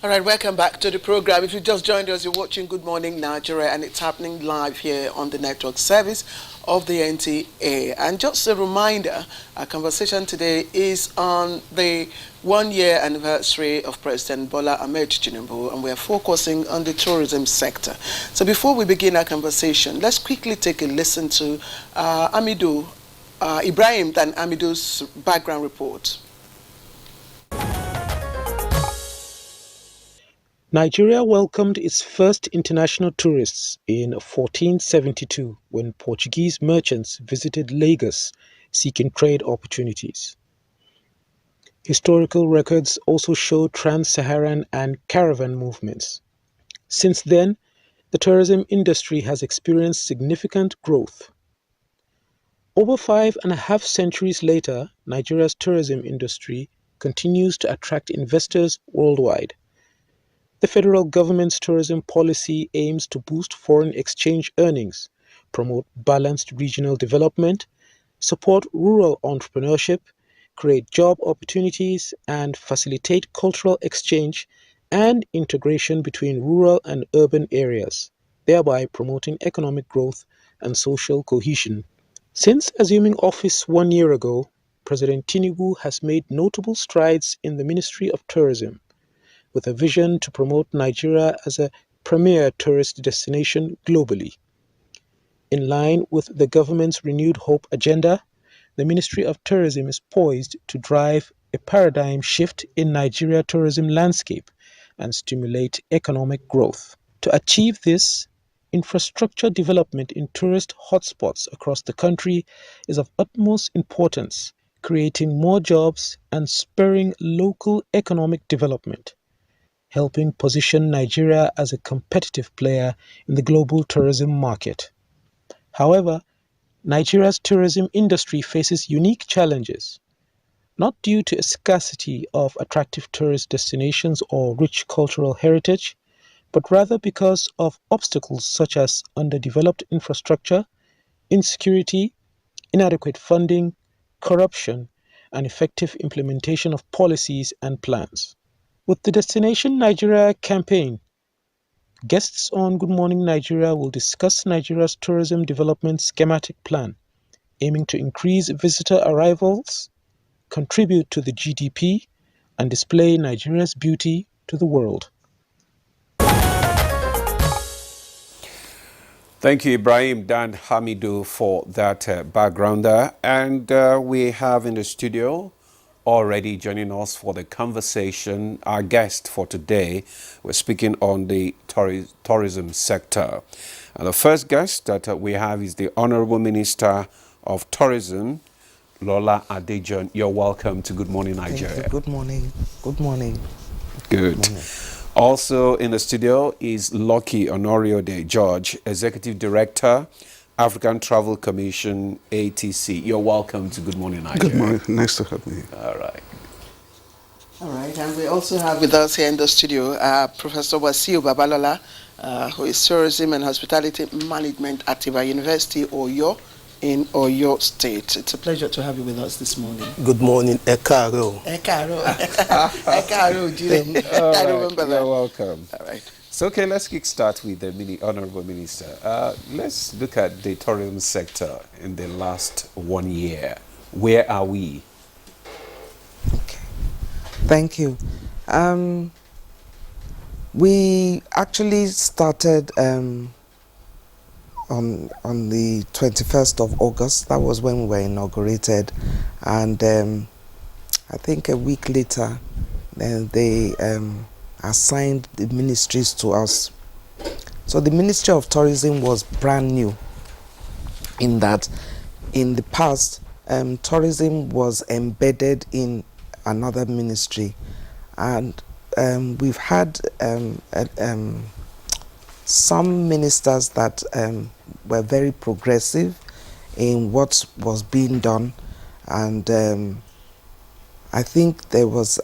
All right, welcome back to the program. If you just joined us, you're watching Good Morning Nigeria, and it's happening live here on the network service of the NTA. And just a reminder, our conversation today is on the 1-year anniversary of President Bola Ahmed Tinubu, and we're focusing on the tourism sector. So before we begin our conversation, let's quickly take a listen to Ibrahim Dan Amidu's background report. Nigeria welcomed its first international tourists in 1472 when Portuguese merchants visited Lagos seeking trade opportunities. Historical records also show trans-Saharan and caravan movements. Since then, the tourism industry has experienced significant growth. Over 5.5 centuries later, Nigeria's tourism industry continues to attract investors worldwide. The federal government's tourism policy aims to boost foreign exchange earnings, promote balanced regional development, support rural entrepreneurship, create job opportunities, and facilitate cultural exchange and integration between rural and urban areas, thereby promoting economic growth and social cohesion. Since assuming office 1 year ago, President Tinubu has made notable strides in the Ministry of Tourism, with a vision to promote Nigeria as a premier tourist destination globally. In line with the government's renewed hope agenda, the Ministry of Tourism is poised to drive a paradigm shift in Nigeria's tourism landscape and stimulate economic growth. To achieve this, infrastructure development in tourist hotspots across the country is of utmost importance, creating more jobs and spurring local economic development, helping position Nigeria as a competitive player in the global tourism market. However, Nigeria's tourism industry faces unique challenges, not due to a scarcity of attractive tourist destinations or rich cultural heritage, but rather because of obstacles such as underdeveloped infrastructure, insecurity, inadequate funding, corruption, and effective implementation of policies and plans. With the Destination Nigeria campaign, guests on Good Morning Nigeria will discuss Nigeria's tourism development schematic plan, aiming to increase visitor arrivals, contribute to the GDP, and display Nigeria's beauty to the world. Thank you, Ibrahim Dan Hamidu, for that backgrounder. And we have in the studio already joining us for the conversation our guest for today. We're speaking on the tourism sector. And the first guest that we have is the Honorable Minister of Tourism, Lola Adejon. You're welcome to Good Morning Nigeria. Thank you. Good morning. Good morning. Good. Good morning. Also in the studio is Lucky Honoriode George, Executive Director, African Travel Commission, ATC. You're welcome to Good Morning Nigeria. Good morning. Nice to have me. All right. All right, and we also have with us here in the studio Professor Wasiu Babalola, who is Tourism and Hospitality Management at Tiva University, Oyo, in Oyo State. It's a pleasure to have you with us this morning. Good morning, Ekaro. Ekaro. Ekaro, I remember that. You're welcome. All right. So, okay, let's kick start with the Honorable Minister. Let's look at the tourism sector in the last 1 year. Where are we? Okay. Thank you. We actually started on the 21st of August. That was when we were inaugurated, and I think a week later they assigned the ministries to us. So the Ministry of Tourism was brand new in that in the past tourism was embedded in another ministry, and we've had some ministers that were very progressive in what was being done, and I think there was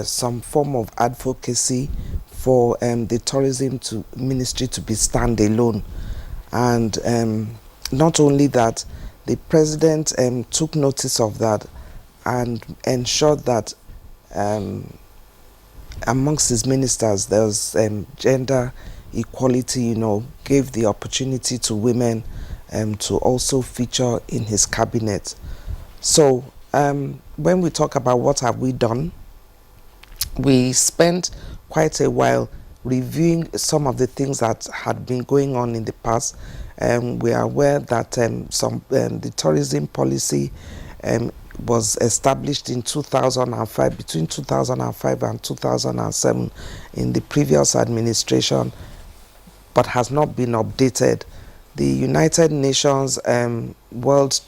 some form of advocacy for the tourism ministry to be standalone, and not only that, the president took notice of that and ensured that amongst his ministers, there was gender equality, gave the opportunity to women to also feature in his cabinet. So when we talk about what have we done, we spent quite a while reviewing some of the things that had been going on in the past. We are aware that the tourism policy was established in 2005, between 2005 and 2007 in the previous administration, but has not been updated. The United Nations World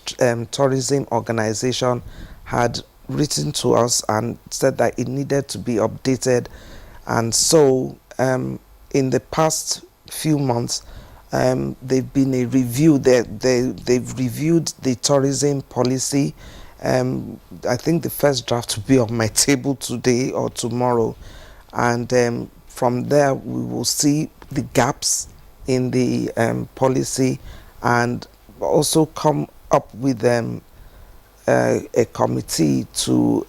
Tourism Organization had written to us and said that it needed to be updated, and so in the past few months they've been a review. They've reviewed the tourism policy. I think the first draft will be on my table today or tomorrow, and from there we will see the gaps in the policy and also come up with a committee to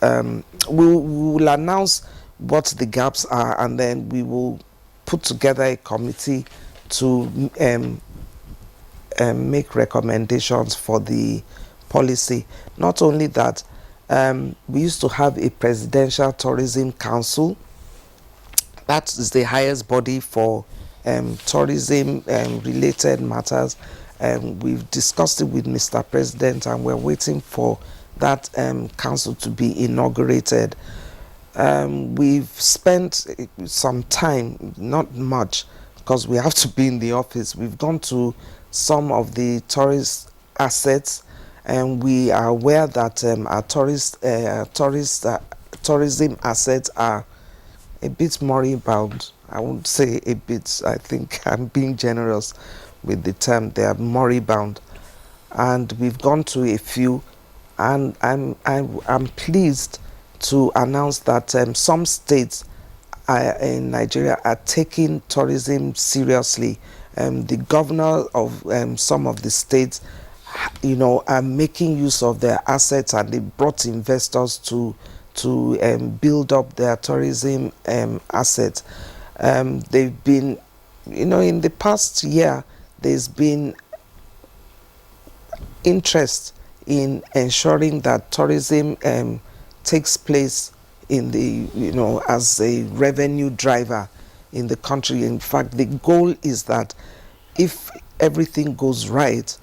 we will announce what the gaps are, and then we will put together a committee to make recommendations for the policy. Not only that, we used to have a presidential tourism council. That is the highest body for tourism related matters. We've discussed it with Mr. President, and we're waiting for that council to be inaugurated. We've spent some time, not much, because we have to be in the office. We've gone to some of the tourist assets, and we are aware that our tourism assets are a bit moribund. I won't say a bit, I think I'm being generous with the term. They are moribund, and we've gone to a few, and I'm pleased to announce that some states in Nigeria are taking tourism seriously. The governor of some of the states, are making use of their assets, and they brought investors to build up their tourism assets. They've been, in the past year, there's been interest in ensuring that tourism takes place in the, as a revenue driver in the country. In fact, the goal is that if everything goes right,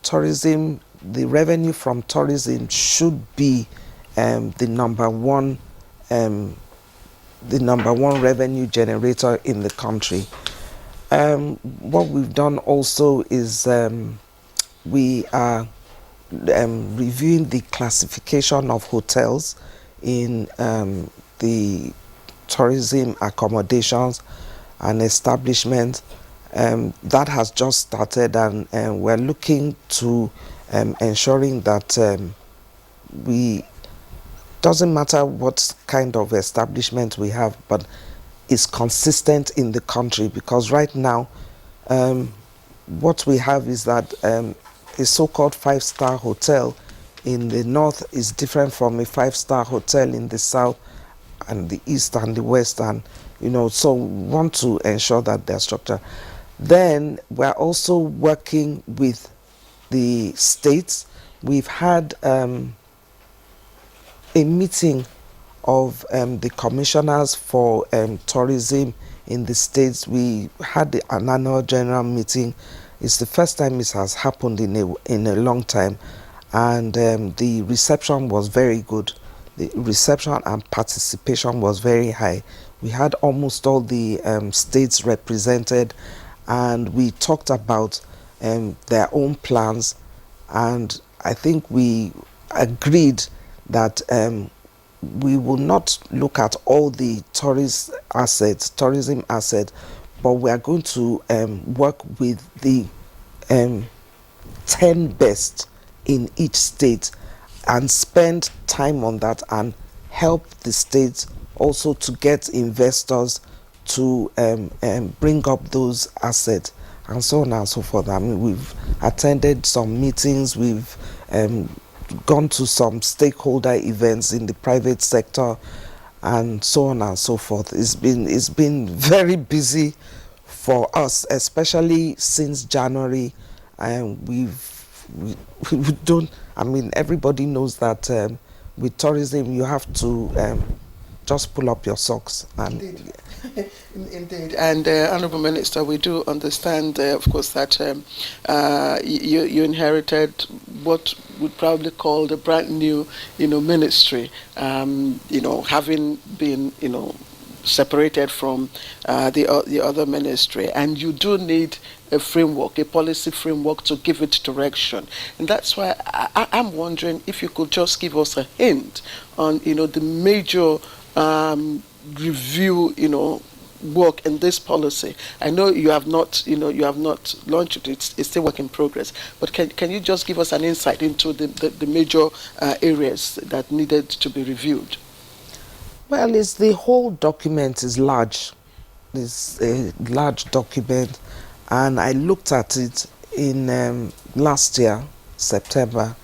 tourism, the revenue from tourism should be the number one revenue generator in the country. What we've done also is we are reviewing the classification of hotels in the tourism accommodations and establishments. That has just started, and we're looking to ensuring that doesn't matter what kind of establishment we have, but it's consistent in the country, because right now what we have is that a so-called 5-star hotel in the north is different from a 5-star hotel in the south and the east and the west, and so we want to ensure that their structure. Then we're also working with the states. We've had a meeting of the commissioners for tourism in the states. We had an annual general meeting. It's the first time this has happened in a long time, and the reception was very good. The reception and participation was very high. We had almost all the states represented, and we talked about their own plans, and I think we agreed that we will not look at all the tourism assets, but we are going to work with the 10 best in each state and spend time on that and help the states also to get investors to bring up those assets and so on and so forth. I mean, we've attended some meetings, we've gone to some stakeholder events in the private sector, and so on and so forth. It's been very busy for us, especially since January, and we don't. I mean, everybody knows that with tourism, you have to just pull up your socks and. Indeed. Indeed, and Honourable Minister, we do understand, of course, that you inherited what would probably call the brand new, ministry. Having been, separated from the other ministry, and you do need a framework, a policy framework to give it direction, and that's why I'm wondering if you could just give us a hint on, the major review, work in this policy. I know you have not, launched it. It's still work in progress. But can you just give us an insight into the major areas that needed to be reviewed? Well, it's the whole document is large. It's a large document, and I looked at it in last year, September.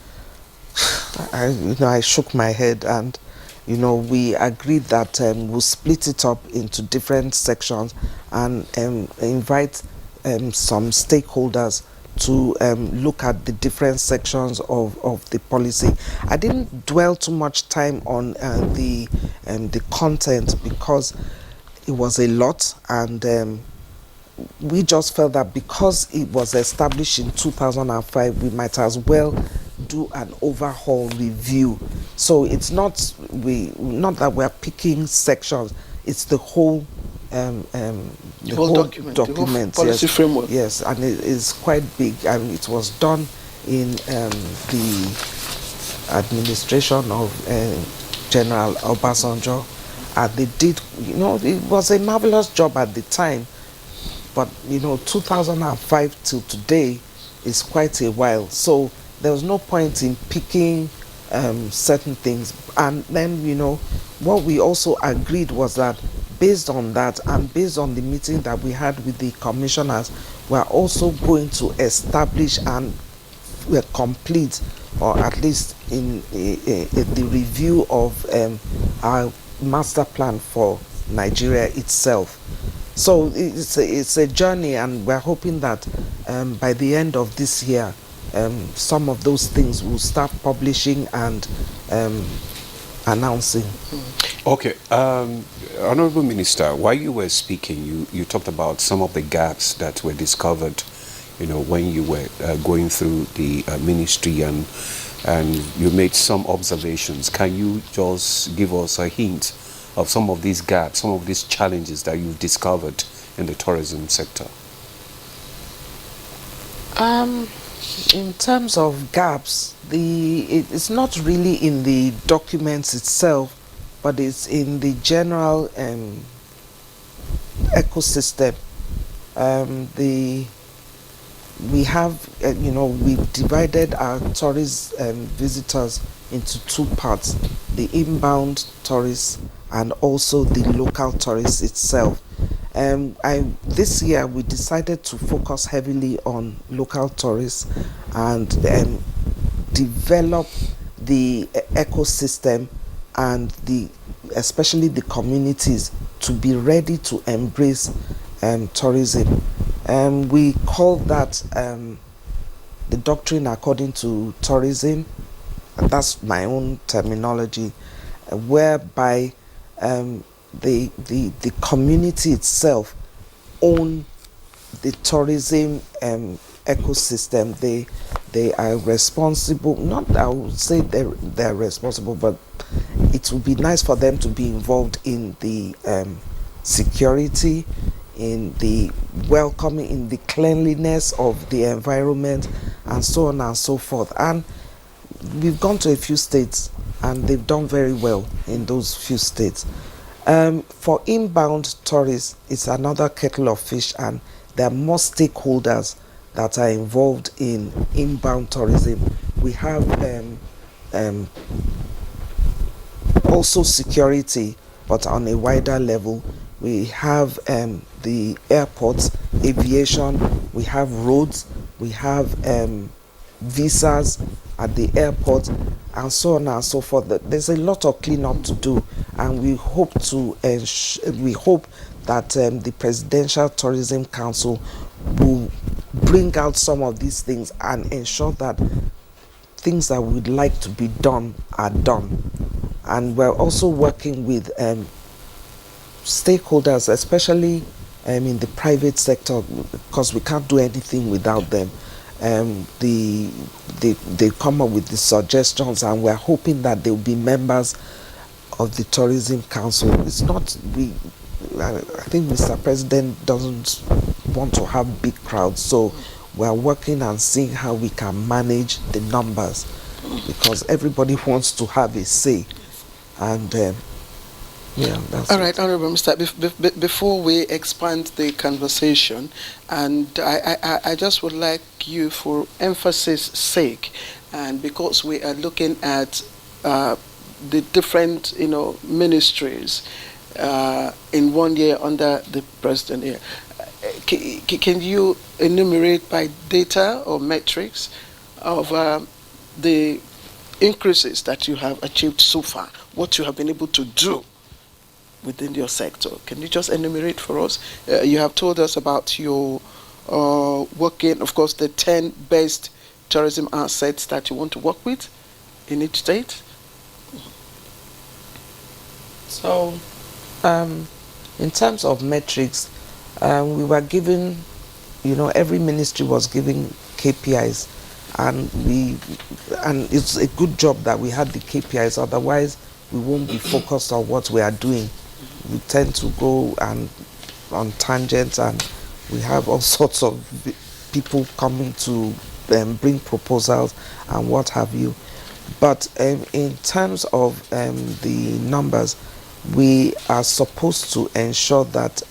I shook my head, and we agreed that we'll split it up into different sections and invite some stakeholders to look at the different sections of the policy. I didn't dwell too much time on the content because it was a lot, and we just felt that because it was established in 2005, we might as well do an overhaul review. So it's not that we're picking sections; it's the whole the whole document, the whole policy framework. Yes, and it is quite big, and it was done in the administration of General Obasanjo, and they did. It was a marvelous job at the time. But 2005 till today is quite a while, so there was no point in picking certain things. And then what we also agreed was that based on that and based on the meeting that we had with the commissioners, we are also going to establish and complete, or at least in the review of our master plan for Nigeria itself. So it's a journey, and we're hoping that by the end of this year, some of those things will start publishing and announcing. Okay, Honourable Minister, while you were speaking, you talked about some of the gaps that were discovered, when you were going through the ministry, and you made some observations. Can you just give us a hint of some of these gaps, some of these challenges that you've discovered in the tourism sector? In terms of gaps, it's not really in the documents itself, but it's in the general ecosystem. We have, we've divided our tourist visitors into two parts: the inbound tourists and also the local tourists itself. This year we decided to focus heavily on local tourists and develop the ecosystem and especially the communities to be ready to embrace tourism. We call that the doctrine according to tourism. That's my own terminology, whereby the community itself own the tourism ecosystem. They are responsible. Not I would say they're responsible, but it would be nice for them to be involved in the security, in the welcoming, in the cleanliness of the environment, and so on and so forth. And we've gone to a few states, and they've done very well in those few states. For inbound tourists, it's another kettle of fish, and there are more stakeholders that are involved in inbound tourism. We have also security, but on a wider level. We have the airports, aviation, we have roads, we have visas at the airport, and so on and so forth. There's a lot of cleanup to do, and we hope that the Presidential Tourism Council will bring out some of these things and ensure that things that we'd like to be done are done. And we're also working with stakeholders, especially in the private sector, because we can't do anything without them. They come up with the suggestions, and we're hoping that they'll be members of the Tourism Council. It's not I think Mr. President doesn't want to have big crowds, so we're working and seeing how we can manage the numbers, because everybody wants to have a say. And yeah, that's all right, Honorable Mr. Before we expand the conversation, and I just would like you, for emphasis sake, and because we are looking at the different ministries in 1 year under the president here, can you enumerate by data or metrics of the increases that you have achieved so far, what you have been able to do within your sector? Can you just enumerate for us? You have told us about your working, of course, the 10 best tourism assets that you want to work with in each state. So, in terms of metrics, we were given, every ministry was giving KPIs, and it's a good job that we had the KPIs. Otherwise, we won't be focused on what we are doing. We tend to go on tangents, and we have all sorts of people coming to bring proposals and what have you. But in terms of the numbers, we are supposed to ensure that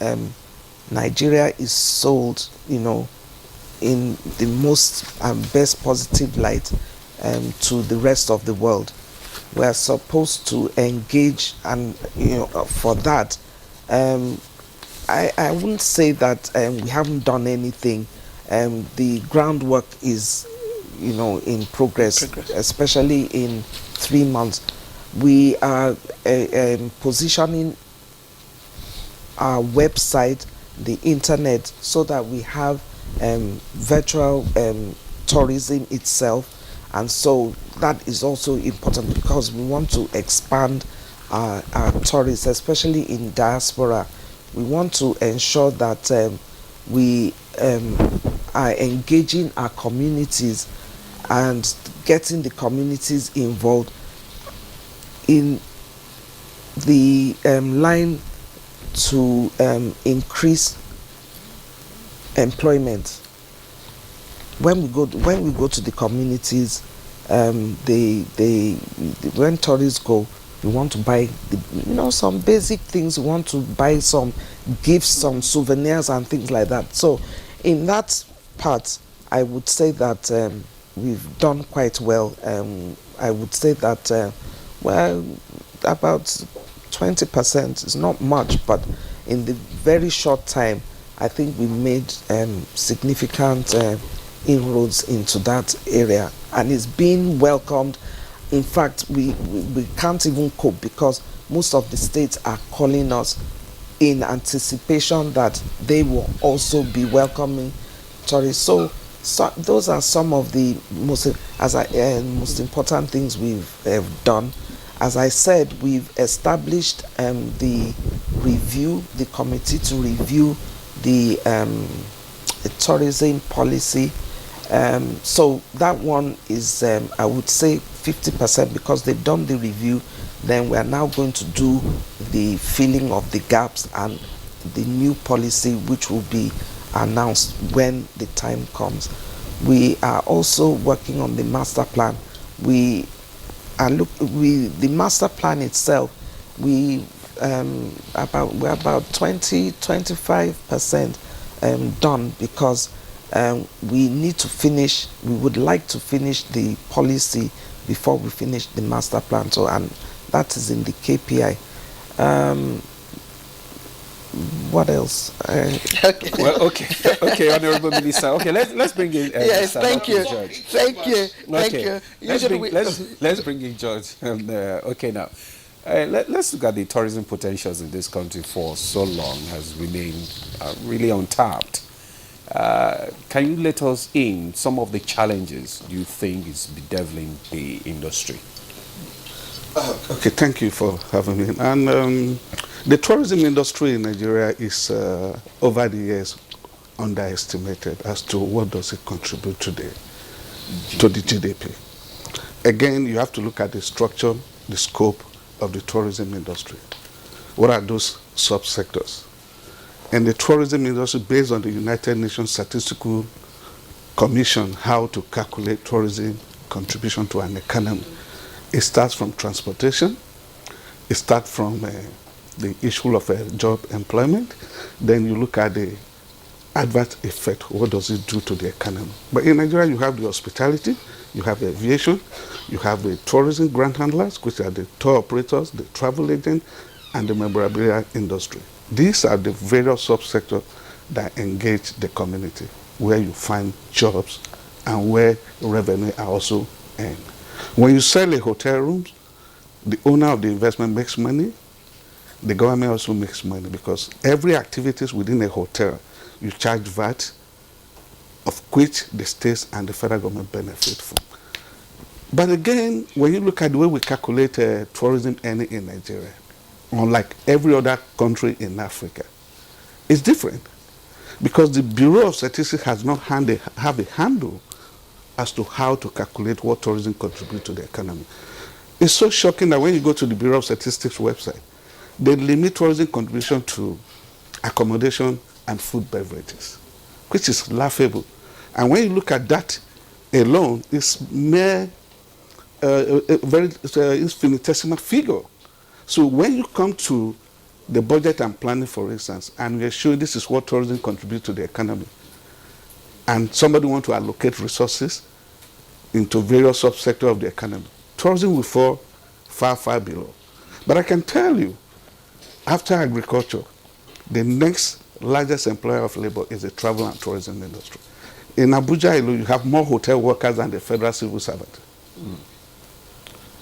Nigeria is sold, in the most and best positive light to the rest of the world. We are supposed to engage, and for that, I wouldn't say that we haven't done anything. The groundwork is, in progress, especially in 3 months. We are positioning our website, the internet, so that we have virtual tourism itself. And so that is also important, because we want to expand our tourists, especially in diaspora. We want to ensure that we are engaging our communities and getting the communities involved in the line to increase employment. When we go to the communities, when tourists go, we want to buy some basic things. We want to buy some gifts, some souvenirs and things like that. So in that part, I would say that we've done quite well. I would say that about 20% is not much, but in the very short time, I think we made significant inroads into that area, and it's being welcomed. In fact, we can't even cope, because most of the states are calling us in anticipation that they will also be welcoming tourists. So those are some of the most important things we've done. As I said, we've established the committee to review the tourism policy. So that one is, I would say, 50%, because they've done the review. Then we are now going to do the filling of the gaps and the new policy, which will be announced when the time comes. We are also working on the master plan. The master plan itself, we're about 20-25% done, because we would like to finish the policy before we finish the master plan. So, and that is in the KPI. What else? Okay. Well, okay, Honorable Minister. Okay, let's bring in. Yes, thank you. Judge. Thank you. Okay, let's bring in George. Okay, now, Let's look at the tourism potentials in this country for so long has remained really untapped. Can you let us in some of the challenges you think is bedeviling the industry? Okay, thank you for having me. And the tourism industry in Nigeria is, over the years, underestimated as to what does it contribute to the GDP. Again, you have to look at the structure, the scope of the tourism industry. What are those subsectors? And the tourism industry, based on the United Nations Statistical Commission, how to calculate tourism contribution to an economy. It starts from transportation. It starts from the issue of job employment. Then you look at the adverse effect. What does it do to the economy? But in Nigeria, you have the hospitality, you have the aviation, you have the tourism grant handlers, which are the tour operators, the travel agents, and the memorabilia industry. These are the various subsectors that engage the community, where you find jobs and where revenue are also earned. When you sell a hotel room, the owner of the investment makes money. The government also makes money because every activities within a hotel, you charge VAT, of which the states and the federal government benefit from. But again, when you look at the way we calculate tourism earning in Nigeria, unlike every other country in Africa, it's different because the Bureau of Statistics has not have a handle as to how to calculate what tourism contributes to the economy. It's so shocking that when you go to the Bureau of Statistics website, they limit tourism contribution to accommodation and food beverages, which is laughable. And when you look at that alone, it's mere a very infinitesimal figure. So when you come to the budget and planning, for instance, and we're showing this is what tourism contributes to the economy, and somebody wants to allocate resources into various subsectors of the economy, tourism will fall far, far below. But I can tell you, after agriculture, the next largest employer of labor is the travel and tourism industry. In Abuja, you have more hotel workers than the federal civil servant.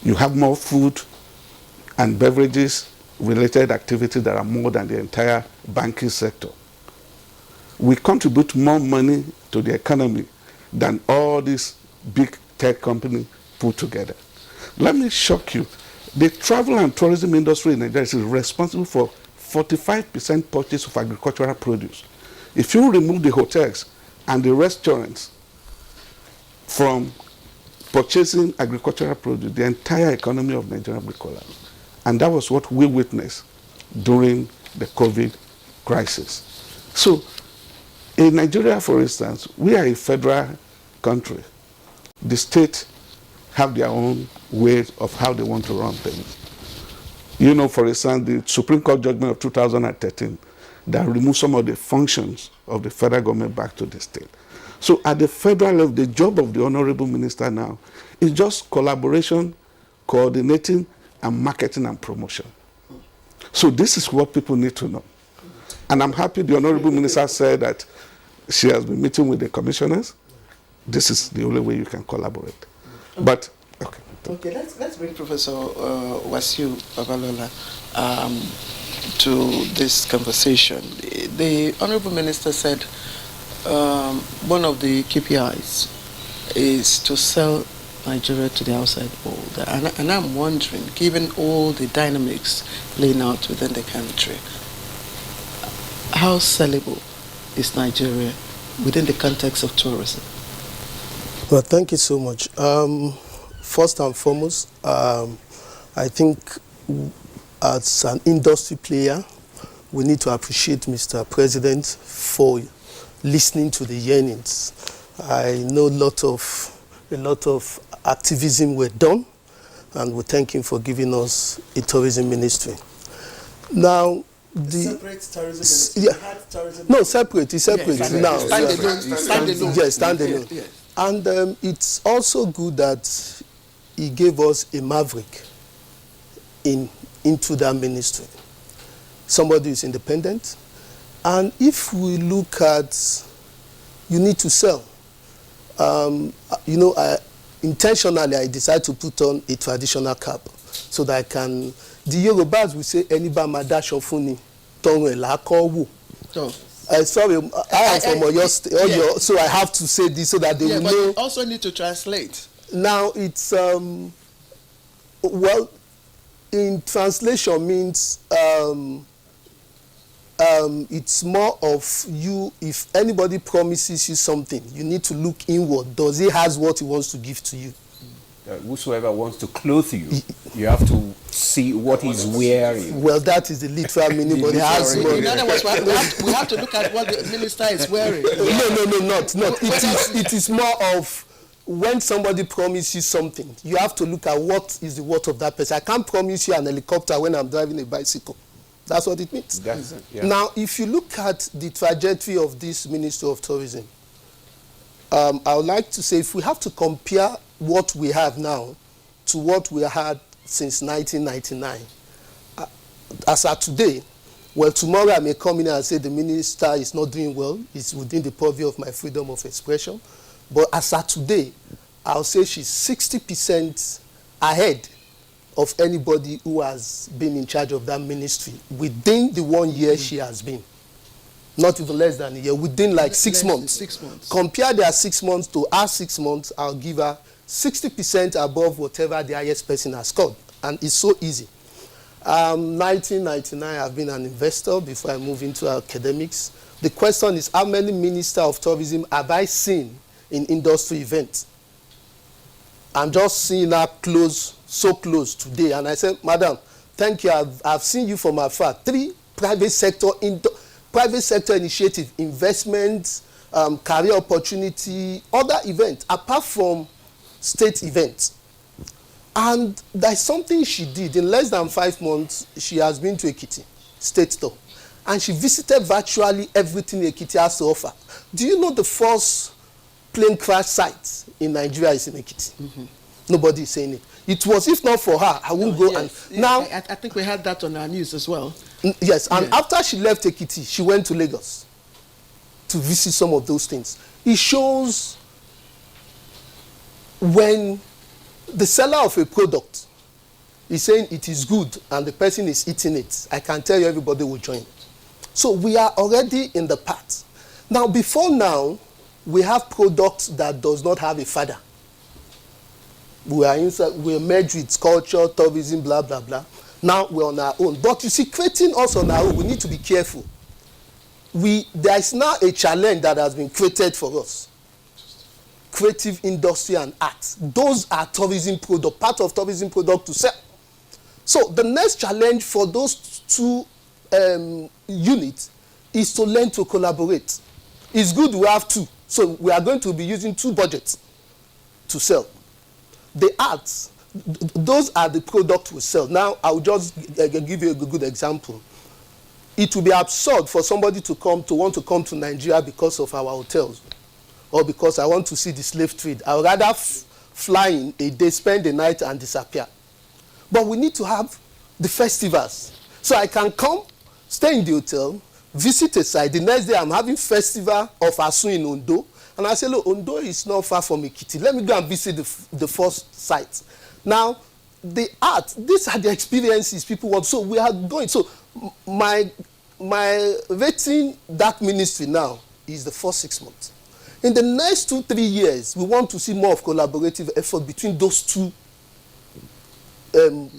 You have more food and beverages related activities that are more than the entire banking sector. We contribute more money to the economy than all these big tech companies put together. Let me shock you. The travel and tourism industry in Nigeria is responsible for 45% purchase of agricultural produce. If you remove the hotels and the restaurants from purchasing agricultural produce, the entire economy of Nigeria will collapse. And that was what we witnessed during the COVID crisis. So, in Nigeria, for instance, we are a federal country. The states have their own ways of how they want to run things. You know, for instance, the Supreme Court judgment of 2013 that removed some of the functions of the federal government back to the state. So at the federal level, the job of the honorable minister now is just collaboration, coordinating, and marketing and promotion. So this is what people need to know. And I'm happy the honorable minister said that she has been meeting with the commissioners. This is the only way you can collaborate. But, okay. Okay, let's bring Professor Wasiu Babalola to this conversation. The Honorable Minister said one of the KPIs is to sell Nigeria to the outside world. And I'm wondering, given all the dynamics playing out within the country, how sellable is Nigeria within the context of tourism? Well, thank you so much. First and foremost, I think as an industry player, we need to appreciate Mr. President for listening to the yearnings. I know a lot of activism were done, and we thank him for giving us a tourism ministry. Now, separate tourism tourism. No, separate. It's separate now. Standalone. Yes, standalone. Yes. And it's also good that he gave us a maverick into that ministry. Somebody who's independent. And if we look at, you need to sell. Intentionally, I decided to put on a traditional cap so that I can. The Yorubas will say, "Eniba madasho funi, tongue lakowu." So, Sorry, I am from Oyo State, Oyo, so I have to say this so that they will but know. you also need to translate. Now it's well, in translation means it's more of you. If anybody promises you something, you need to look inward. Does he has what he wants to give to you? Whosoever wants to clothe you, you have to see what he's wearing. Well, that is the literal meaning, but he has money. In other words, we have to look at what the minister is wearing. No, not. It is more of when somebody promises you something, you have to look at what is the worth of that person. I can't promise you an helicopter when I'm driving a bicycle. That's what it means. That's it, yeah. Now, if you look at the trajectory of this Ministry of Tourism, I would like to say if we have to compare what we have now to what we had since 1999, as at today, well, tomorrow I may come in and say the minister is not doing well. It's within the purview of my freedom of expression. But as at today, I'll say she's 60% ahead of anybody who has been in charge of that ministry within the 1 year she has been. Not even less than a year, within like 6 months. 6 months. Compare their 6 months to our 6 months, I'll give her 60% above whatever the highest person has scored. And it's so easy. 1999, I've been an investor before I moved into academics. The question is, how many ministers of tourism have I seen in industry events? I'm just seeing her close, so close today. And I said, Madam, thank you. I've seen you from afar. 3 private sector initiative, investments, career opportunity, other events, apart from state events. And there's something she did. In less than 5 months, she has been to Ekiti State Store. And she visited virtually everything Ekiti has to offer. Do you know the first plane crash site in Nigeria is in Ekiti? Nobody is saying it. It was, if not for her, I won't go. Yes. And now, I think we had that on our news as well. Yes, and after she left Ekiti, she went to Lagos to visit some of those things. It shows when the seller of a product is saying it is good and the person is eating it, I can tell you everybody will join. So we are already in the path. Now, before now, we have products that does not have a father. We are merged with culture, tourism, blah, blah, blah. Now we're on our own. But you see, creating us on our own, we need to be careful. There is now a challenge that has been created for us. Creative industry and arts. Those are tourism product, part of tourism product to sell. So the next challenge for those 2 units is to learn to collaborate. It's good we have 2. So we are going to be using 2 budgets to sell. The arts, those are the products we sell. Now, I'll just give you a good example. It will be absurd for somebody to want to come to Nigeria because of our hotels or because I want to see the slave trade. I would rather fly in a day, spend the night, and disappear. But we need to have the festivals. So I can come, stay in the hotel, visit a site. The next day, I'm having festival of Asun in Ondo. And I say, look, Ondo is not far from Ekiti. Let me go and visit the first site. Now, the art, these are the experiences people want. So we are going. So my rating that ministry now is the first 6 months. In the next 2-3 years, we want to see more of collaborative effort between those 2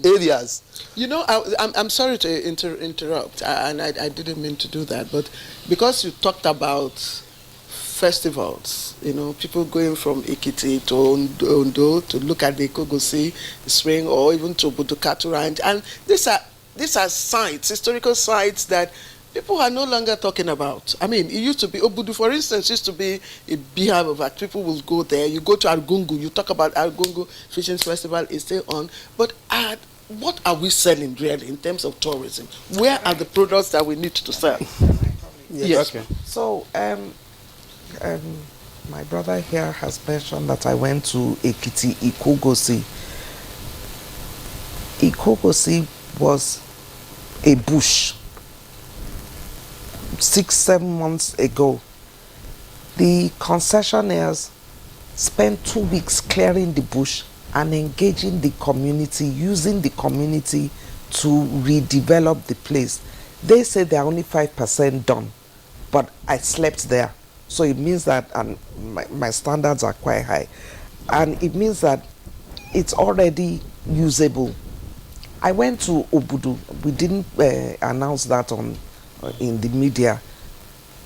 areas. You know, I'm sorry to interrupt, and I didn't mean to do that, but because you talked about festivals, you know, people going from Ekiti to Ondo to look at the Ikogosi spring or even to Budukatu Ranch, and these are sites, historical sites that people are no longer talking about. I mean, it used to be, Obudu, for instance, used to be a beehive of art. People will go there. You go to Argungu, you talk about Argungu Fishing Festival, is still on. But what are we selling really in terms of tourism? Where are the products that we need to sell? Yes. Okay. So, my brother here has mentioned that I went to Ekiti Ikogosi. Ikogosi was a bush. 6-7 months ago, the concessionaires spent 2 weeks clearing the bush and engaging the community, using the community to redevelop the place. They say they're only 5% done, but I slept there. So it means that, and my standards are quite high. And it means that it's already usable. I went to Obudu. We didn't announce that in the media.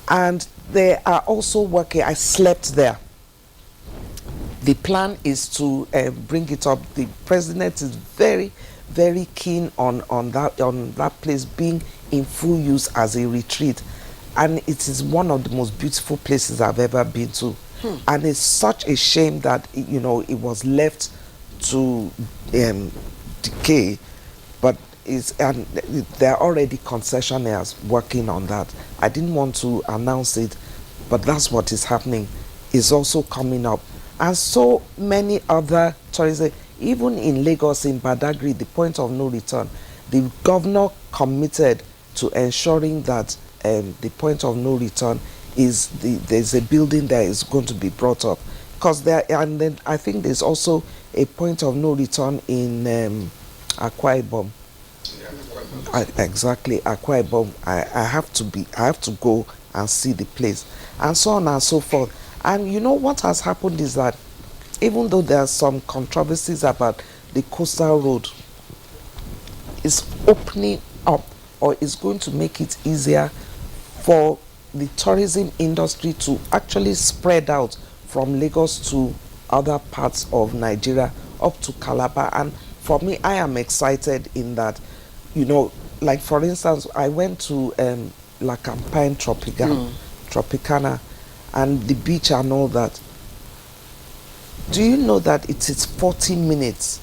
And they are also working. I slept there. The plan is to bring it up. The president is very, very keen on that place being in full use as a retreat, and it is one of the most beautiful places I've ever been to. And it's such a shame that it was left to decay, but and there are already concessionaires working on that. I didn't want to announce it, but that's what is happening. It's also coming up. And so many other tourism, even in Lagos, in Badagry, the point of no return, the governor committed to ensuring that the point of no return is there's a building that is going to be brought up. Because and then I think there's also a point of no return in Akwa Ibom. Exactly, Akwa Ibom. I have to go and see the place, and so on and so forth. And what has happened is that even though there are some controversies about the coastal road, it's opening up, or it's going to make it easier for the tourism industry to actually spread out from Lagos to other parts of Nigeria up to Calabar. And for me, I am excited in that, like for instance, I went to La Campagne Tropicana, and the beach and all that. Do you know that it is 40 minutes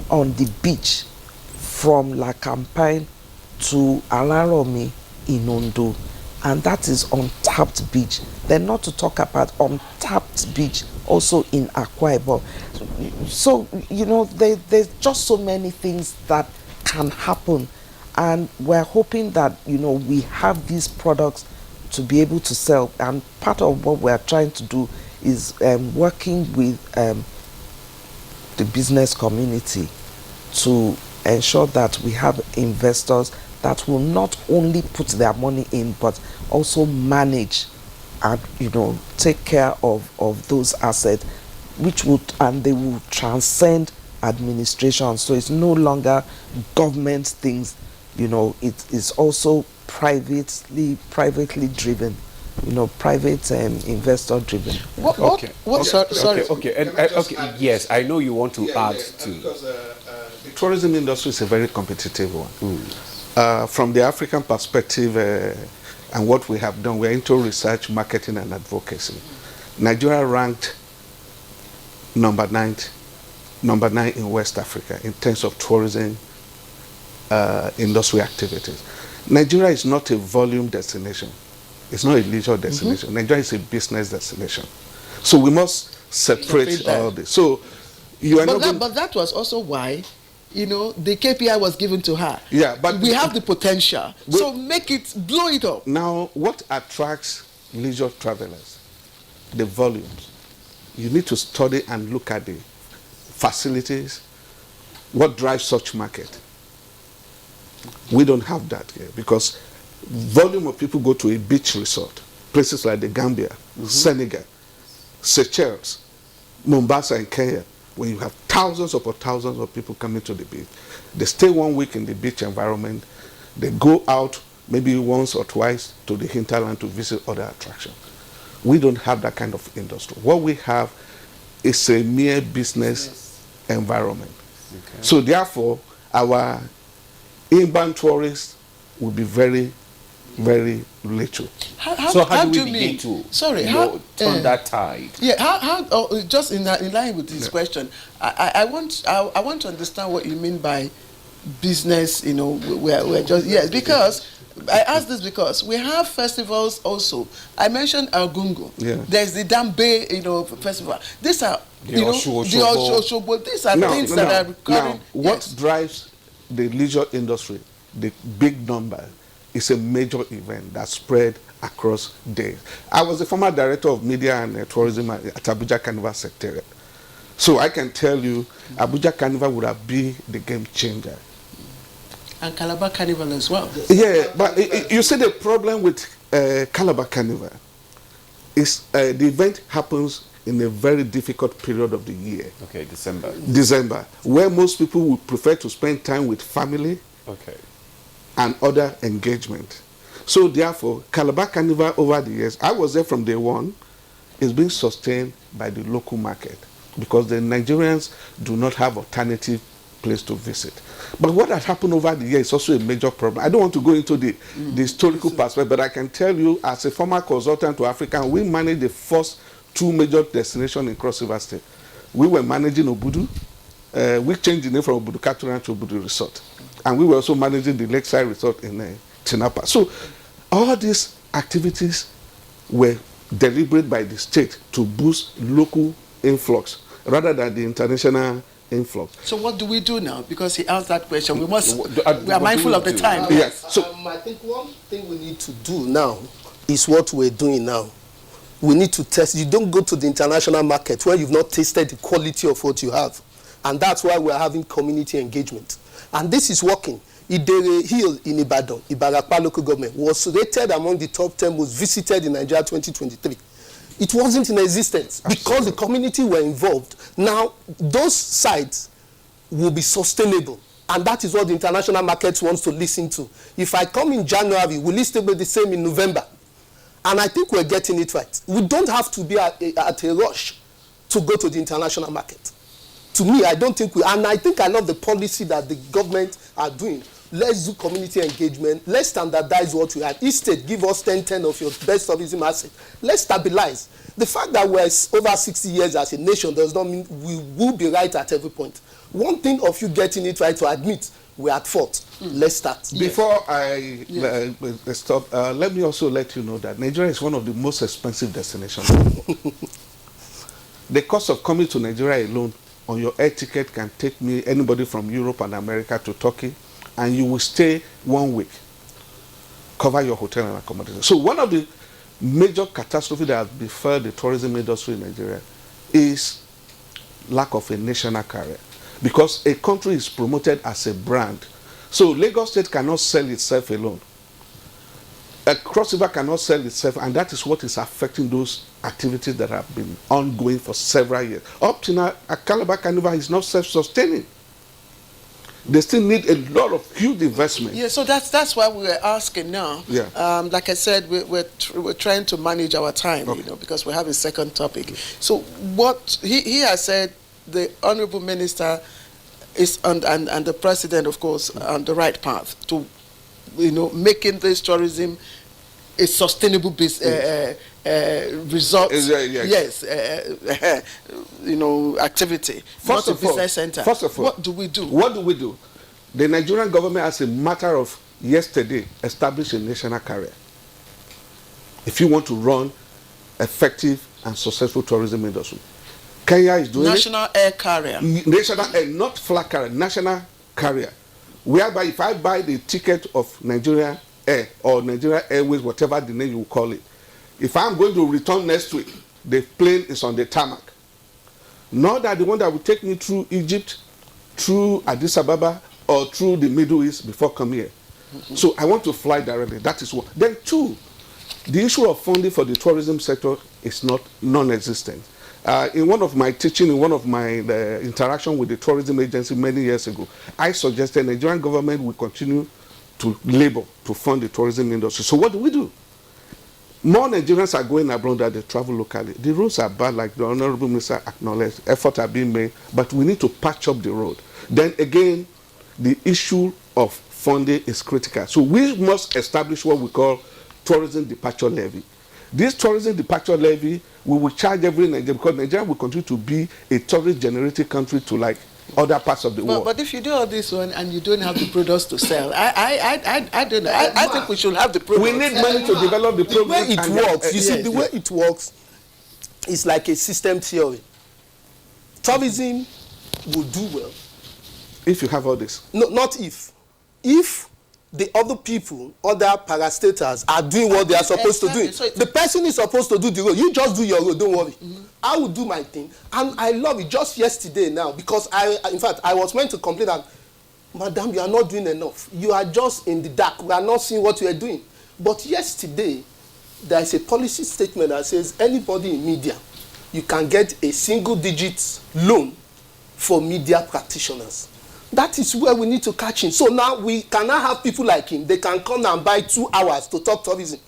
on the beach from La Campagne to Alaromi in Ondo? And that is untapped beach. Then not to talk about untapped beach also in Akwa Ibom. So, there's just so many things that can happen. And we're hoping that, we have these products to be able to sell. And part of what we're trying to do is working with the business community to ensure that we have investors that will not only put their money in, but also manage and take care of those assets, and they will transcend administration. So it's no longer government things, it is also privately driven, private investor driven. Sorry. Okay. Yes, I know you want to add to. Because the tourism industry is a very competitive one. From the African perspective, and what we have done, we're into research, marketing, and advocacy. Nigeria ranked number 9 in West Africa in terms of tourism industry activities. Nigeria is not a volume destination. It's not a leisure destination. Nigeria is a business destination. So we must separate all this. So you are but that was also why, the KPI was given to her. Yeah, but we have the potential. So blow it up. Now, what attracts leisure travelers? The volumes. You need to study and look at the facilities. What drives such market? We don't have that here because volume of people go to a beach resort, places like the Gambia, Senegal, Seychelles, Mombasa in Kenya, when you have thousands of people coming to the beach. They stay 1 week in the beach environment. They go out maybe once or twice to the hinterland to visit other attractions. We don't have that kind of industry. What we have is a mere business environment. Okay. So therefore, our inbound tourists will be very, very little. How do we begin to turn that tide? Yeah, just in line with this question, I want to understand what you mean by business. We're just because I ask this because we have festivals also. I mentioned Argungu. Yeah. There's the Dambe, festival. These are the Oshobo. These are things that are recurring. Now, what drives the leisure industry, the big number, is a major event that spread across days. I was the former director of media and tourism at Abuja Carnival Secretariat. So I can tell you, Abuja Carnival would have been the game changer. And Calabar Carnival as well. Yeah, but you see the problem with Calabar Carnival is the event happens in a very difficult period of the year. Okay, December. December, where most people would prefer to spend time with family Okay. and other engagement. So therefore, Calabar Carnival over the years, I was there from day one, is being sustained by the local market because the Nigerians do not have alternative place to visit. But what has happened over the years is also a major problem. I don't want to go into the historical perspective, but I can tell you as a former consultant to Africa, we managed the first two major destinations in Cross River State. We were managing Obudu. We changed the name from Obudu Cattle to Obudu Resort. And we were also managing the Lakeside Resort in Tinapa. So all these activities were deliberate by the state to boost local influx rather than the international influx. So what do we do now? Because he asked that question. We must. What We are do mindful we of the do? time. Yeah. Yes. So I think one thing we need to do now is what we're doing now. We need to test. You don't go to the international market where you've not tasted the quality of what you have. And that's why we're having community engagement. And this is working. Idere Hill in Ibadan, Ibarapa local government, was rated among the top 10 most visited in Nigeria 2023. It wasn't in existence because the community were involved. Now, those sites will be sustainable. And that is what the international market wants to listen to. If I come in January, will it still be the same in November? And I think we're getting it right. We don't have to be at a rush to go to the international market. To me, I don't think and I think I love the policy that the government are doing. Let's do community engagement. Let's standardize what we have. Each state, give us 10 of your best tourism assets. Let's stabilize. The fact that we're over 60 years as a nation does not mean we will be right at every point. One thing of you getting it right to admit we're at fault. Let's start. before I stop, let me also let you know that Nigeria is one of the most expensive destinations. The cost of coming to Nigeria alone on your air ticket can take me anybody from Europe and America to Turkey, and you will stay 1 week, cover your hotel and accommodation. So one of the major catastrophes that has befell the tourism industry in Nigeria is lack of a national carrier, because a country is promoted as a brand. So Lagos State cannot sell itself alone. Cross River cannot sell itself, and that is what is affecting those activities that have been ongoing for several years. Up to now, Calabar Carnival is not self-sustaining. They still need a lot of huge investment. Yeah, so that's why we're asking now. Yeah. Like I said, we're trying to manage our time, Okay. because we have a second topic. So what he has said, the Honourable Minister is and the President, of course, on the right path to, making this tourism a sustainable result. Yes. Activity. First not a of all, business center. First of all, what do we do? What do we do? The Nigerian government, as a matter of yesterday, established a national carrier. If you want to run effective and successful tourism industry, Kenya is doing National air carrier. National air, not flag carrier, national carrier. Whereby if I buy the ticket of Nigeria Air or Nigeria Airways, whatever the name you call it, if I'm going to return next week, the plane is on the tarmac. Not that the one that will take me through Egypt, through Addis Ababa, or through the Middle East before coming here. So I want to fly directly. That is one. Then two, the issue of funding for the tourism sector is non-existent. In one of my teaching, in one of my interaction with the tourism agency many years ago, I suggested the Nigerian government will continue to labor to fund the tourism industry. So what do? More Nigerians are going abroad than they travel locally. The roads are bad, like the Honorable Minister acknowledged. Efforts are being made, but we need to patch up the road. Then again, the issue of funding is critical. So we must establish what we call tourism departure levy. This tourism departure levy, we will charge every Nigerian, because Nigeria will continue to be a tourist generating country to like other parts of the world. But if you do all this one and you don't have the products to sell, I don't know. I think we should have the products. We need money to develop the program. The way it works, you see, yes, the way it works is like a system theory. Tourism will do well. If you have all this. No, not if. If the other people, other parastatals are doing what they are supposed to do. So The person is supposed to do the road. You just do your road, don't worry. I will do my thing. And I love it. Just yesterday now, because in fact, I was meant to complain that, Madam, you are not doing enough. You are just in the dark. We are not seeing what you are doing. But yesterday, there is a policy statement that says anybody in media, you can get a single-digit loan for media practitioners. That is where we need to catch him. So now we cannot have people like him. They can come and buy 2 hours to talk tourism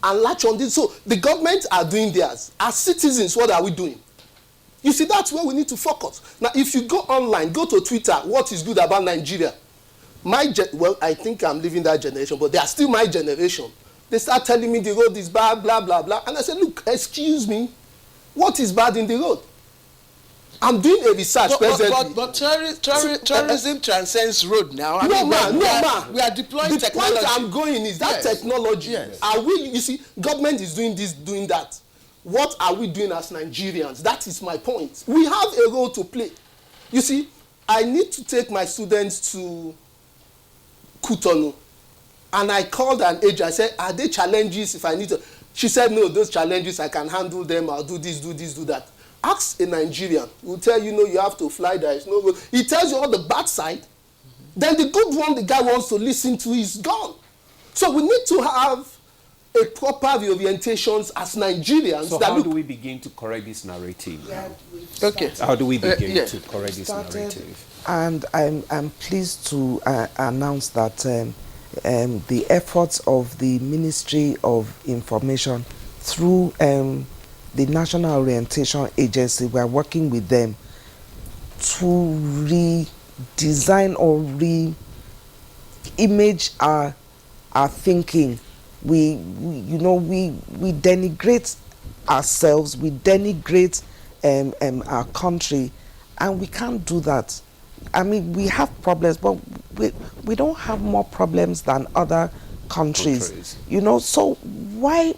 and latch on this. So the government are doing theirs. As citizens, what are we doing? You see, that's where we need to focus. Now, if you go online, go to Twitter, what is good about Nigeria? Well, I think I'm leaving that generation, but they are still my generation. They start telling me the road is bad, blah, blah, blah. And I said, look, excuse me, what is bad in the road? I'm doing a research presently. But tourism transcends road now. We are deploying technology. The point I'm going is that technology. Yes. Are we? You see, government is doing this, doing that. What are we doing as Nigerians? That is my point. We have a role to play. You see, I need to take my students to Cotonou, and I called an agent. I said, "Are there challenges if I need to?" She said, "No, those challenges I can handle them. I'll do this, do this, do that." Ask a Nigerian. He'll tell you, no, you have to fly. There is no road. He tells you all the bad side. Then the good one the guy wants to listen to is gone. So we need to have a proper reorientations as Nigerians. So how do we begin to correct this narrative now? Okay. How do we begin to correct this narrative? And I'm pleased to announce that the efforts of the Ministry of Information through the National Orientation Agency, we are working with them to redesign or re-image our thinking. We denigrate ourselves, we denigrate our country, and we can't do that. I mean, we have problems, but we don't have more problems than other countries. You know, so why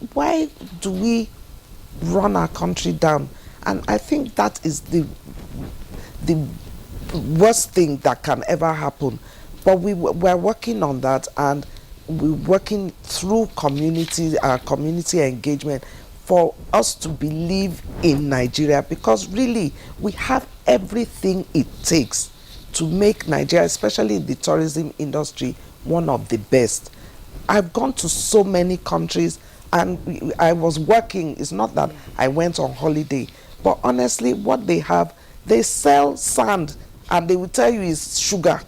do we run our country down? And I think that is the worst thing that can ever happen. But we're working on that, and we're working through our community engagement for us to believe in Nigeria, because really we have everything it takes to make Nigeria, especially in the tourism industry, one of the best. I've gone to so many countries, and I was working. It's not that I went on holiday, but honestly, what they have, they sell sand, and they will tell you it's sugar.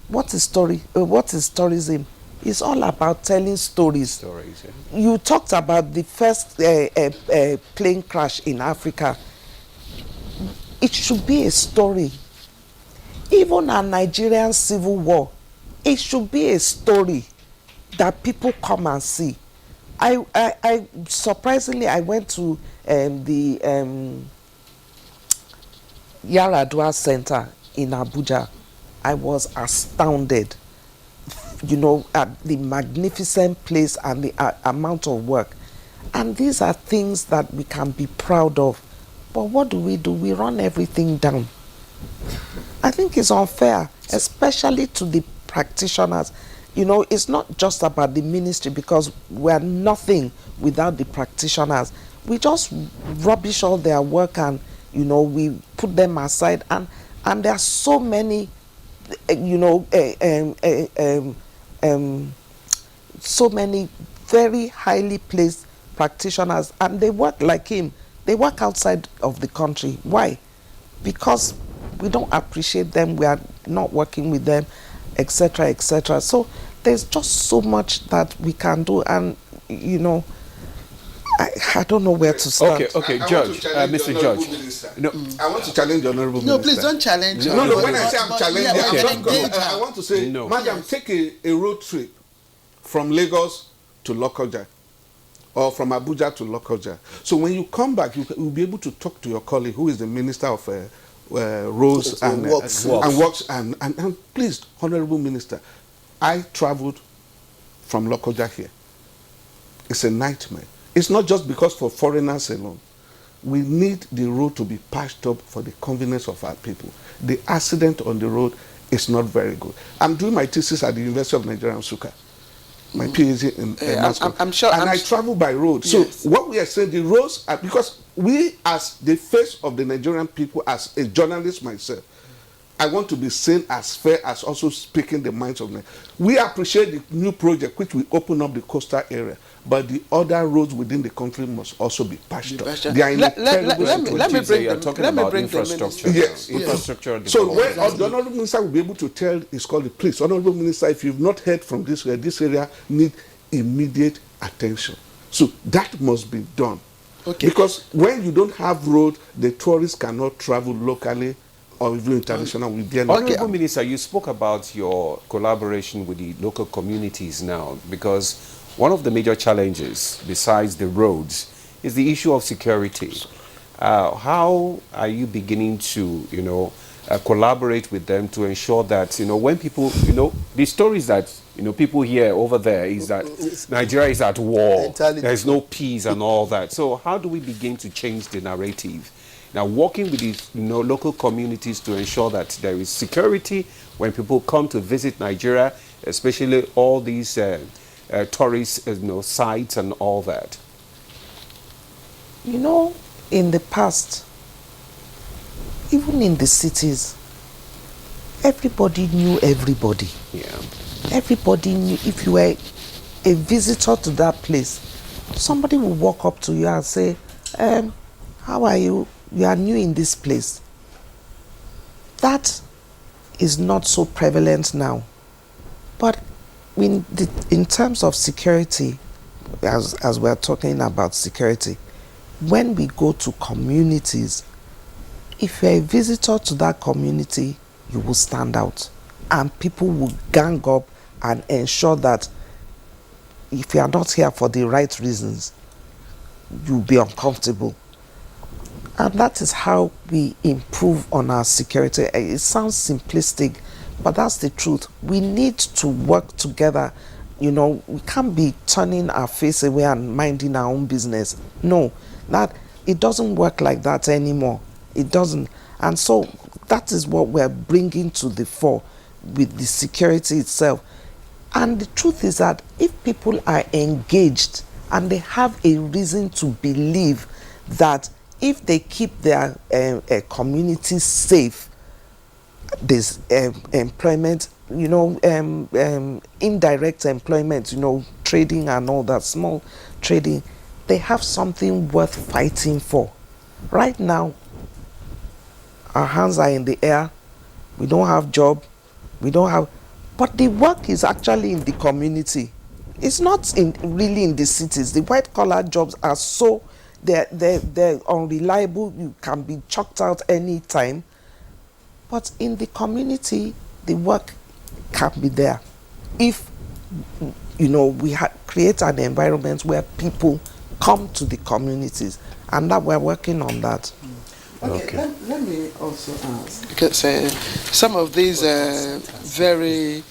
What is tourism? It's all about telling stories. You talked about the first plane crash in Africa. It should be a story. Even a Nigerian civil war, it should be a story that people come and see. I surprisingly, I went to the Yaradua Center in Abuja. I was astounded, you know, at the magnificent place and the amount of work. And these are things that we can be proud of. But what do? We run everything down. I think it's unfair, especially to the practitioners. You know, it's not just about the ministry, because we're nothing without the practitioners. We just rubbish all their work, and, you know, we put them aside. And there are so many, you know, so many very highly placed practitioners, and they work like him. They work outside of the country. Why? Because we don't appreciate them, we are not working with them, etc., etc. So there's just so much that we can do, and, you know, I don't know where to start. Okay, Judge, Mr. Judge. No, I want to challenge the Honorable Minister. No, please don't challenge. No, when I say I'm challenging, I want to say, no. Madam, take a road trip from Lagos to Lokoja, or from Abuja to Lokoja. So when you come back, you will be able to talk to your colleague, who is the Minister of Roads and Works. And please, Honorable Minister, I traveled from Lokoja here. It's a nightmare. It's not just because for foreigners alone. We need the road to be patched up for the convenience of our people. The accident on the road is not very good. I'm doing my thesis at the University of Nigeria, Nsukka. My PhD in mass comm. I'm sure. And I travel by road. Yes. So what we are saying, the roads are, because we as the face of the Nigerian people, as a journalist myself, I want to be seen as fair as also speaking the minds of Nigeria. We appreciate the new project which will open up the coastal area, but the other roads within the country must also be patched up. They are in a terrible situation. Let me bring You're them. talking Let me about bring them. infrastructure. Yes. Infrastructure. So when development. the Honourable Minister will be able to tell his colleague, please, Honourable Minister, if you've not heard from this area needs immediate attention. So that must be done. Okay. Because when you don't have road, the tourists cannot travel locally or even international. Honourable Minister, you spoke about your collaboration with the local communities now, because one of the major challenges, besides the roads, is the issue of security. How are you beginning to, collaborate with them to ensure that, when people, the stories that, people hear over there is that Nigeria is at war, there's no peace and all that. So how do we begin to change the narrative? Now, working with these local communities to ensure that there is security when people come to visit Nigeria, especially all these tourist sites and all that. In the past, even in the cities, everybody knew everybody. Yeah. Everybody knew. If you were a visitor to that place, somebody will walk up to you and say, how are you? You are new in this place. That is not so prevalent now. But in terms of security, as we're talking about security, when we go to communities, if you're a visitor to that community, you will stand out. And people will gang up and ensure that if you are not here for the right reasons, you'll be uncomfortable. And that is how we improve on our security. It sounds simplistic, but that's the truth. We need to work together. We can't be turning our face away and minding our own business. No, it doesn't work like that anymore. It doesn't. And so that is what we're bringing to the fore with the security itself. And the truth is that if people are engaged and they have a reason to believe that if they keep their communities safe, there's employment, indirect employment, trading and all that, small trading, they have something worth fighting for. Right now, our hands are in the air. We don't have job. But the work is actually in the community. It's not really in the cities. The white-collar jobs are so, they're unreliable. You can be chucked out any time. But in the community, the work can be there. If, we create an environment where people come to the communities, and that we're working on that. Okay. Let me also ask, because some of these very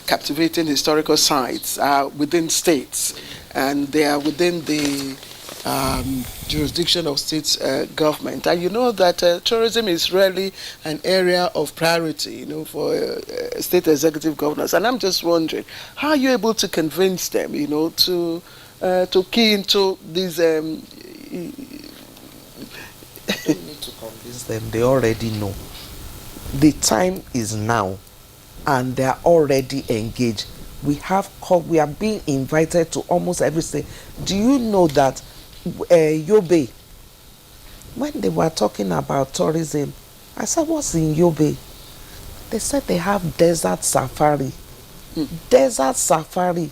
captivating historical sites are within states, and they are within the jurisdiction of state government. And you know that tourism is really an area of priority, for state executive governors. And I'm just wondering, how are you able to convince them, to key into these? Don't need to convince them. They already know. The time is now, and they are already engaged. We are being invited to almost every state. Do you know that Yobe, when they were talking about tourism, I said, what's in Yobe? They said they have desert safari. Desert safari.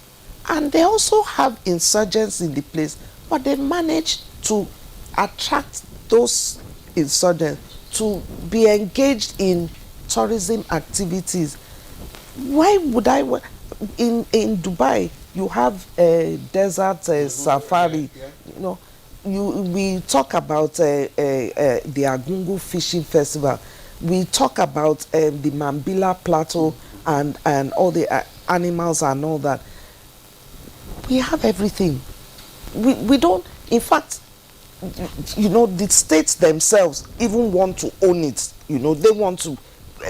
And they also have insurgents in the place, but they managed to attract those insurgents to be engaged in tourism activities. Why would I? In Dubai, you have a desert safari. We talk about the Agungu Fishing Festival. We talk about the Mambila Plateau and all the animals and all that. We have everything. We don't. In fact, the states themselves even want to own it. They want to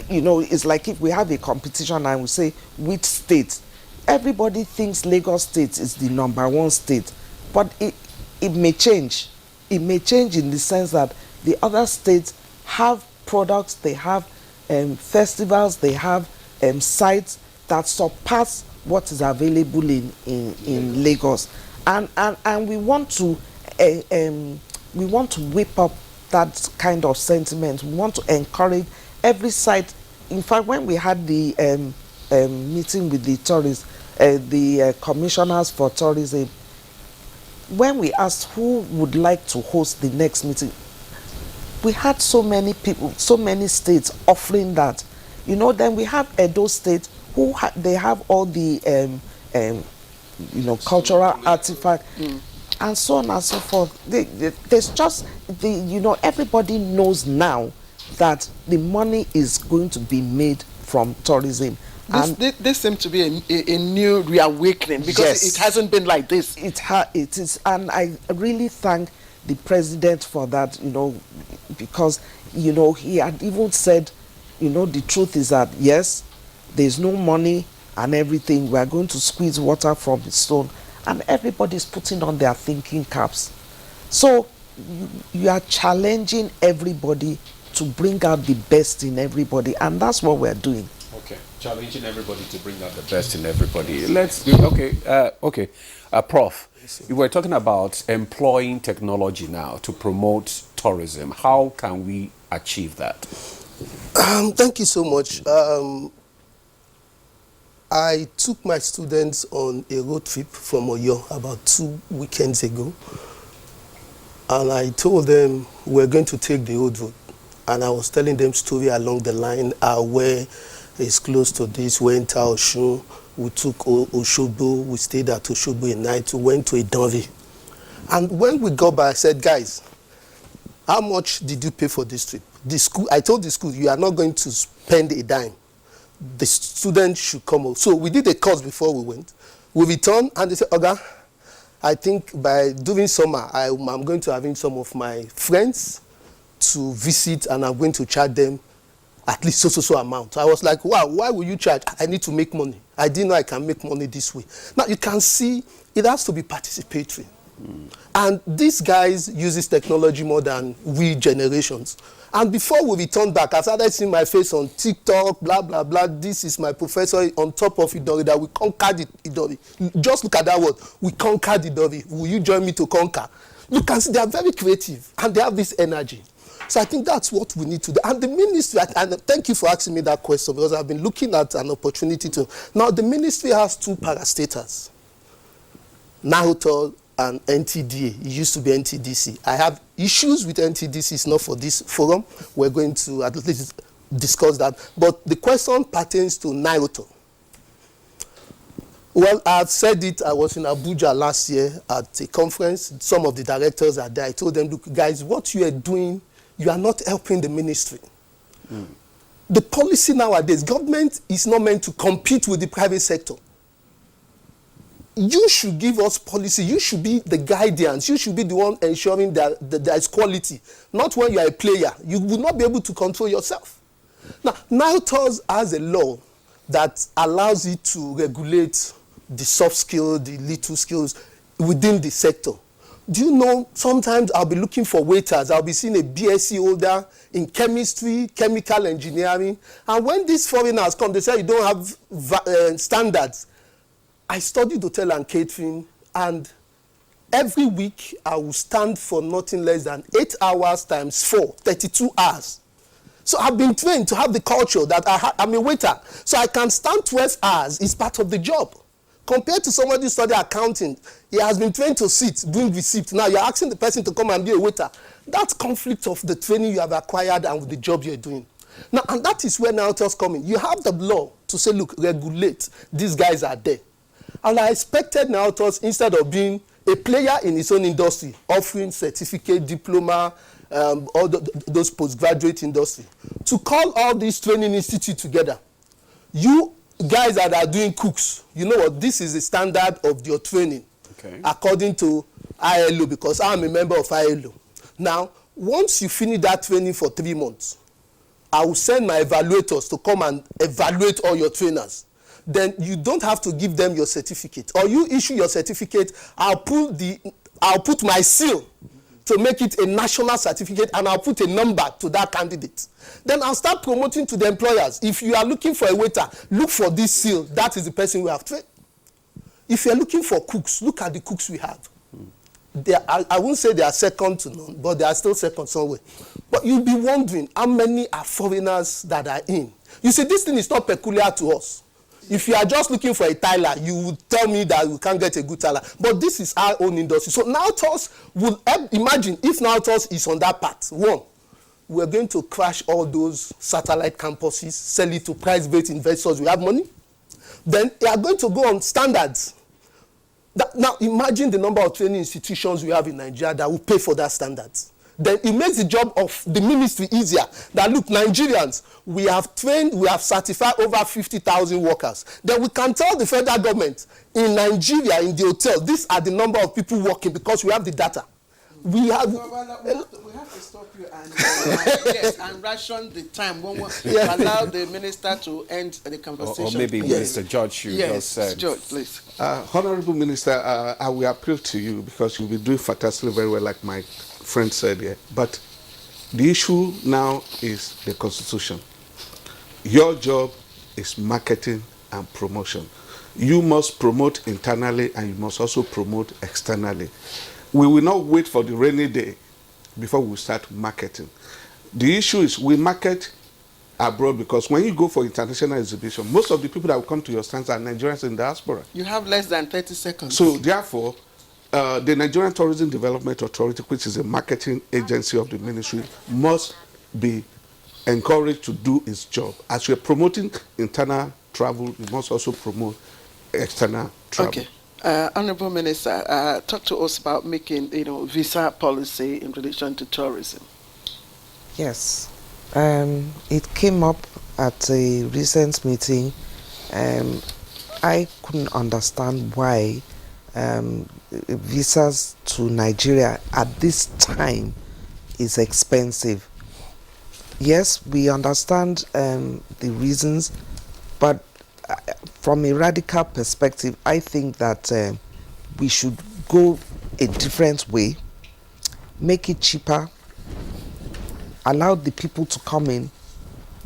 it's like if we have a competition and we say which state, everybody thinks Lagos State is the #1 state, but it may change. It may change in the sense that the other states have products, they have festivals, they have sites that surpass what is available in Lagos, and we want to whip up that kind of sentiment. We want to encourage every site. In fact, when we had the meeting with the tourists, the commissioners for tourism, when we asked who would like to host the next meeting, we had so many people, so many states offering that. Then we have Edo State, who they have all the cultural artifacts and so on and so forth. There's just everybody knows now that the money is going to be made from tourism. This seems to be a new reawakening, because yes, it hasn't been like this. It is, and I really thank the president for that, because he had even said, the truth is that yes, there's no money and everything, we are going to squeeze water from the stone, and everybody's putting on their thinking caps. So you are challenging everybody to bring out the best in everybody, and that's what we're doing. Okay, challenging everybody to bring out the best in everybody. Prof, you were talking about employing technology now to promote tourism. How can we achieve that? Thank you so much. I took my students on a road trip from Oyo about 2 weekends ago, and I told them we're going to take the old road, and I was telling them story along the line, where it's close to this, went to Oshun, we took Oshobo, we stayed at Oshobo a night, we went to Idonre. And when we got back, I said, guys, how much did you pay for this trip? The school, I told the school, you are not going to spend a dime. The students should come out. So we did a course before we went. We returned and they said, Oga, I think by doing summer, I'm going to having some of my friends to visit, and I'm going to charge them at least so amount. I was like, wow, why will you charge? I need to make money. I didn't know I can make money this way. Now you can see it has to be participatory. And these guys uses technology more than we generations. And before we returned back, I started seeing my face on TikTok, blah, blah, blah. This is my professor on top of Idori, that we conquered Idori. Just look at that word. We conquered Idori. Will you join me to conquer? You can see they are very creative and they have this energy. So I think that's what we need to do. And the ministry, and thank you for asking me that question, because I've been looking at an opportunity to. Now the ministry has 2 parastatals, NAHOTOL and NTDA. It used to be NTDC. I have issues with NTDC. It's not for this forum. We're going to at least discuss that. But the question pertains to NAHOTOL. Well, I've said it. I was in Abuja last year at a conference. Some of the directors are there. I told them, look, guys, what you are doing, you are not helping the ministry. The policy nowadays, government is not meant to compete with the private sector. You should give us policy. You should be the guidance. You should be the one ensuring that there is quality. Not when you are a player. You will not be able to control yourself. Now, NAHOTOL has a law that allows it to regulate the soft skills, the little skills within the sector. Do you know, sometimes I'll be looking for waiters. I'll be seeing a BSc holder in chemistry, chemical engineering. And when these foreigners come, they say you don't have standards. I studied hotel and catering, and every week I will stand for nothing less than 8 hours times 4, 32 hours. So I've been trained to have the culture that I'm a waiter. So I can stand 12 hours. It's part of the job. Compared to somebody who studied accounting, he has been trained to sit, bring receipt. Now you're asking the person to come and be a waiter. That's conflict of the training you have acquired and with the job you're doing. Now, and that is where NAHOTOL's coming. You have the law to say, look, regulate. These guys are there. And I expected NAHOTOL, instead of being a player in its own industry, offering certificate, diploma, all those postgraduate industry, to call all these training institutes together. You guys that are doing cooks, you know what, this is the standard of your training, according to ILO, because I'm a member of ILO. Now, once you finish that training for 3 months, I will send my evaluators to come and evaluate all your trainers. Then you don't have to give them your certificate, or you issue your certificate. I'll put my seal to make it a national certificate, and I'll put a number to that candidate. Then I'll start promoting to the employers. If you are looking for a waiter, look for this seal. That is the person we have trained. If you're looking for cooks, look at the cooks we have. I won't say they are second to none, but they are still second somewhere. But you'll be wondering how many are foreigners that are in. You see, this thing is not peculiar to us. If you are just looking for a tiler, you would tell me that you can't get a good tiler. But this is our own industry. So Nautos would imagine if Nautos is on that path. One, we're going to crash all those satellite campuses, sell it to price-based investors. We have money. Then they are going to go on standards. Now imagine the number of training institutions we have in Nigeria that will pay for that standards. Then it makes the job of the ministry easier. That look, Nigerians, we have trained, we have certified over 50,000 workers. Then we can tell the federal government in Nigeria, in the hotel, these are the number of people working because we have the data. We have to stop you and ration the time. We allow the minister to end the conversation. Or maybe Mr. George, you just said. George, please. Honorable Minister, I will appeal to you because you'll be doing fantastically very well, like my friend said here. But the issue now is the Constitution. Your job is marketing and promotion. You must promote internally and you must also promote externally. We will not wait for the rainy day before we start marketing. The issue is we market abroad because when you go for international exhibition, most of the people that will come to your stands are Nigerians in diaspora. You have less than 30 seconds. So therefore, the Nigerian Tourism Development Authority, which is a marketing agency of the ministry, must be encouraged to do its job. As we're promoting internal travel, we must also promote external travel. Okay. Honorable Minister, talk to us about making, visa policy in relation to tourism. Yes. It came up at a recent meeting. I couldn't understand why visas to Nigeria at this time is expensive. Yes, we understand the reasons, but from a radical perspective, I think that we should go a different way, make it cheaper, allow the people to come in,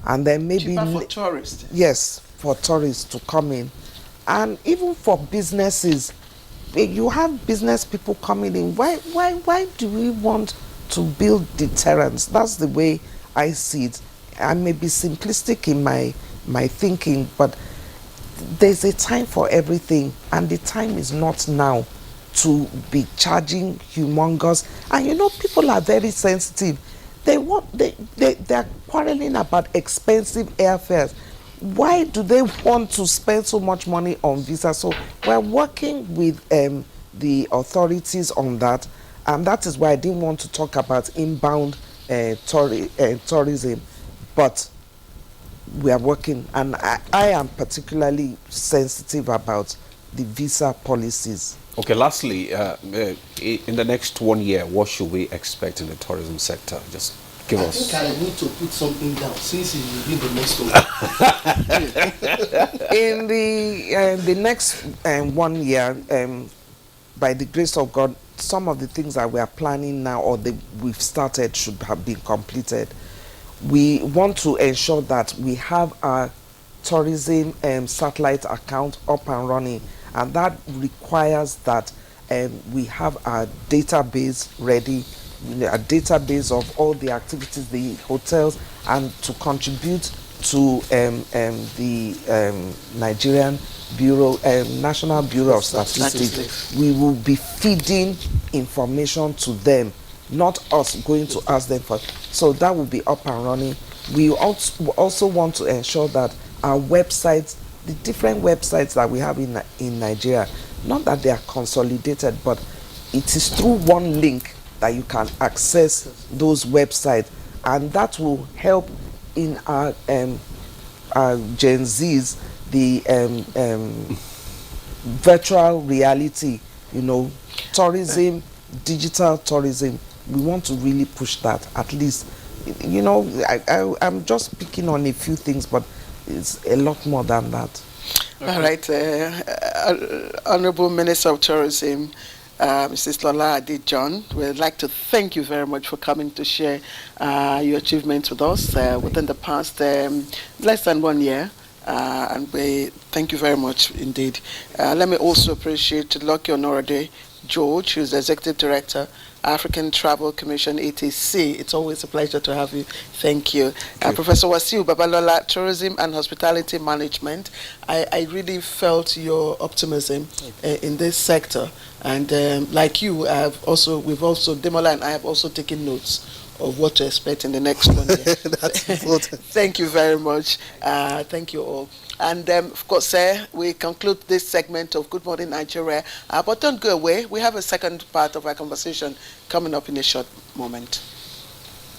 and then maybe cheaper for tourists. Yes, for tourists to come in, and even for businesses. You have business people coming in. Why do we want to build deterrence? That's the way I see it. I may be simplistic in my thinking, but there's a time for everything, and the time is not now to be charging humongous. And people are very sensitive. They're quarreling about expensive airfares. Why do they want to spend so much money on visa? So we're working with the authorities on that, and that is why I didn't want to talk about inbound tourism, but we are working, and I am particularly sensitive about the visa policies. Okay, lastly, in the next 1 year, what should we expect in the tourism sector? Just give us. I think I need to put something down since it will be the next one. In the next 1 year, by the grace of God, some of the things that we are planning now or we've started should have been completed. We want to ensure that we have our tourism satellite account up and running, and that requires that we have our database ready, a database of all the activities, the hotels, and to contribute to the Nigerian Bureau, National Bureau of Statistics. We will be feeding information to them, not us going to ask them for. So that will be up and running. We also want to ensure that our websites, the different websites that we have in Nigeria, not that they are consolidated, but it is through one link that you can access those websites, and that will help in our Gen Zs, the virtual reality, tourism, digital tourism. We want to really push that, at least you know, I'm just picking on a few things, but it's a lot more than that. Okay. All right, Honorable Minister of Tourism, Mrs. Lola Adi-John, we'd like to thank you very much for coming to share your achievements with us within the past less than 1 year. And we thank you very much indeed. Let me also appreciate Lucky Honorade George, who's the Executive Director, African Travel Commission, ATC. It's always a pleasure to have you. Thank you. Professor Wasiu Babalola, Tourism and Hospitality Management. I really felt your optimism in this sector. And like you, we've also, Demola and I have also taken notes of what to expect in the next 1 year. That's important. Thank you very much. Thank you all. And of course, we conclude this segment of Good Morning Nigeria. But don't go away. We have a second part of our conversation coming up in a short moment.